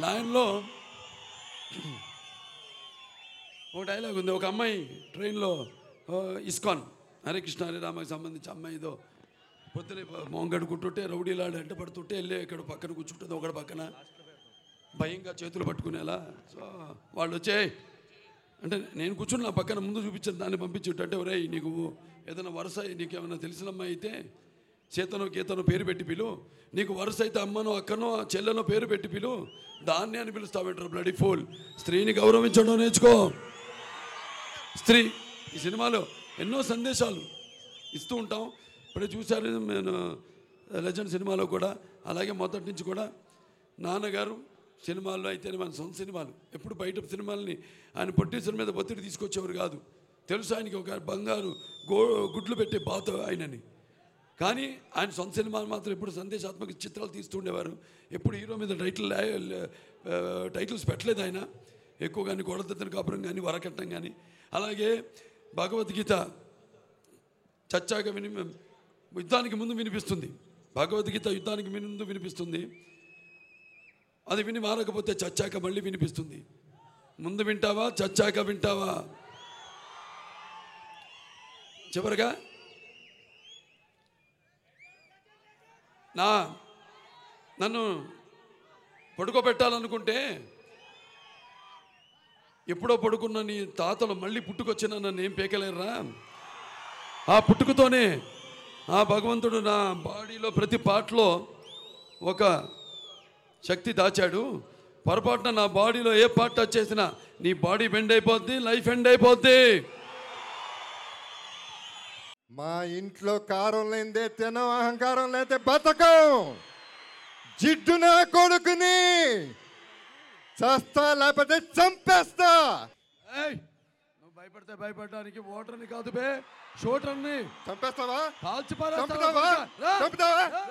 లయన్లో ఒక డైలాగ్ ఉంది. ఒక అమ్మాయి ట్రైన్లో ఇస్కాన్ హరే కృష్ణ హరే రామకి సంబంధించి అమ్మాయిదో పొద్దున మొహం కడుకుంటుంటే రౌడీలాడు వెంట పడుతుంటే వెళ్ళి ఇక్కడ పక్కన కూర్చుంటుంది, ఒకటి పక్కన భయంగా చేతులు పట్టుకునేలా. సో వాళ్ళు వచ్చే అంటే నేను కూర్చుని నా పక్కన ముందు చూపించాను, దాన్ని పంపించుంటే ఒరే నీకు ఏదైనా వరుస నీకేమైనా తెలిసిన అమ్మాయి అయితే చేతనో గీతనో పేరు పెట్టి పిలు, నీకు వరుస అయితే అమ్మనో అక్కనో చెల్లెనో పేరు పెట్టి పిలు, దాన్ని అని పిలుస్తావు బ్లడీ ఫూల్. స్త్రీని గౌరవించడం నేర్చుకో. స్త్రీ ఈ సినిమాలో ఎన్నో సందేశాలు ఇస్తూ ఉంటాం. ఇప్పుడే చూశారు నేను లెజెండ్ సినిమాలో కూడా, అలాగే మొదటి నుంచి కూడా నాన్నగారు సినిమాల్లో అయితే మన సొంత సినిమాలు ఎప్పుడు బయట సినిమాలని ఆయన ప్రొడ్యూసర్ మీద ఒత్తిడి తీసుకొచ్చేవారు కాదు. తెలుసు ఆయనకి ఒక బంగారు గుడ్లు పెట్టే బాత ఆయనని. కానీ ఆయన సొంత సినిమాలు మాత్రం ఎప్పుడు సందేశాత్మక చిత్రాలు తీస్తుండేవారు. ఎప్పుడు హీరో మీద టైటిల్స్ పెట్టలేదు ఆయన ఎక్కువ, కానీ గోడదత్తన కాపురం కానీ వరకట్టం కానీ. అలాగే భగవద్గీత చచ్చాక యుద్ధానికి ముందు వినిపిస్తుంది. భగవద్గీత యుద్ధానికి ముందు వినిపిస్తుంది. అది విని మారకపోతే చచ్చాక మళ్ళీ వినిపిస్తుంది. ముందు వింటావా చచ్చాక వింటావా? చివరిగా నన్ను పడుకోబెట్టాలనుకుంటే ఎప్పుడో పడుకున్న నీ తాతలు మళ్ళీ పుట్టుకొచ్చిన నన్ను ఏం పేకలేరురా. ఆ పుట్టుకతోనే ఆ భగవంతుడు నా బాడీలో ప్రతి పార్ట్లో ఒక శక్తి దాచాడు. పొరపాటున నా బాడీలో ఏ పార్ట్ టచ్ చేసినా నీ బాడీ బెండ్ అయిపోద్ది, లైఫ్ ఎండ్ అయిపోద్ది. మా ఇంట్లో కారం లేదే తినం, అహంకారం లేదే బతకం. జిడ్డు నా కొడుకుని చస్తా లేకపోతే చంపేస్తా. నువ్వు భయపడితే భయపడడానికి ఓటర్ని కాదు బే, షూటర్ని చంపేస్తావా? కాల్చి చంపుతావా?